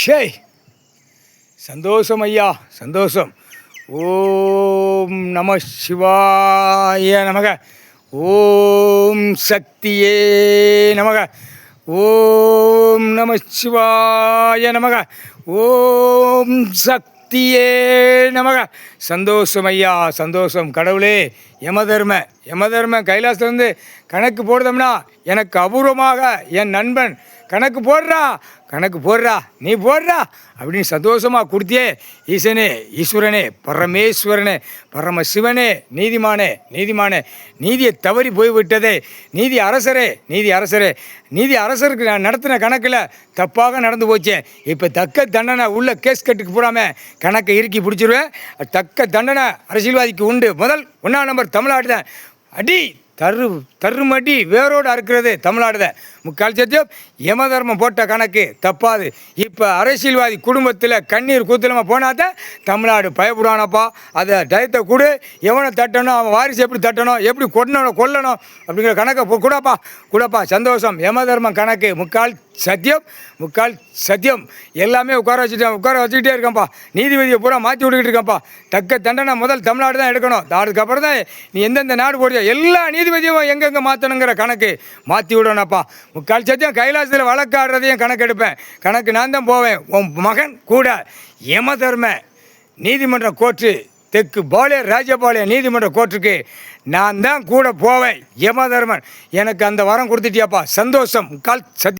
ஷேய் சந்தோஷம் ஐயா, சந்தோஷம். ஓம் நம சிவாய நமக. ஓம் சக்தியே நமக. ஓம் நம சிவாய நமக. ஓம் சக்தியே நமக. சந்தோஷம் ஐயா, சந்தோஷம். கடவுளே, யமதர்ம கைலாசத்துலேருந்து கணக்கு போடுதோம்னா எனக்கு அபூர்வமாக என் நண்பன் கணக்கு போடுறா நீ போடுறா அப்படின்னு சந்தோஷமாக கொடுத்தியே. ஈசனே, ஈஸ்வரனே, பரமேஸ்வரனே, பரமசிவனே, நீதிமானே, நீதியை தவறி போய்விட்டதே. நீதி அரசருக்கு நான் நடத்தின கணக்கில் தப்பாக நடந்து போச்சேன். இப்போ தக்க தண்டனை உள்ள கேஸ் கட்டுக்கு போடாமல் கணக்கை இறுக்கி பிடிச்சிருவேன். தக்க தண்டனை அரசியல்வாதிக்கு உண்டு. முதல் 1ஆம் நம்பர் தமிழ்நாடு தான். அடி தருமடி வேரோடு அறுக்கிறது தமிழ்நாடு தான். முக்கால் சத்தியம் யமதர்மம் போட்ட கணக்கு தப்பாது. இப்போ அரசியல்வாதி குடும்பத்தில் கண்ணீர் கூத்தலமாக போனாதான் தமிழ்நாடு பயப்படானப்பா. அதை டயத்தை கொடு, எவனை தட்டணும், அவன் வாரிசு எப்படி தட்டணும், எப்படி கொல்லணும் அப்படிங்கிற கணக்கை கூடப்பா. சந்தோஷம். யமதர்மம் கணக்கு முக்கால் சத்தியம் எல்லாமே உட்கார வச்சுக்கிட்டே இருக்கேன்ப்பா. நீதிபதியை பூரா மாற்றி விட்டுக்கிட்டு இருக்கேன்ப்பா. தக்க தண்டனை முதல் தமிழ்நாடு தான் எடுக்கணும். அதுக்கப்புறம் தான் நீ எந்தெந்த நாடு போடுறியோ எல்லா நீதிபதியும் எங்கெங்கே மாற்றணுங்கிற கணக்கு மாற்றி விடணும்ப்பா. முக்கால் சத்தியம் கைலாசத்தில் வழக்காடுறதையும் கணக்கு எடுப்பேன். கணக்கு நான் தான் போவேன். உன் மகன் கூட யமதர்ம நீதிமன்ற கோர்ட்டு தெற்கு ராஜபாளையம் நீதிமன்ற கோர்ட்டுக்கு நான் தான் கூட போவேன். யமதர்மன் எனக்கு அந்த வரம் கொடுத்துட்டியாப்பா. சந்தோஷம். முக்கால் சத்தியம்.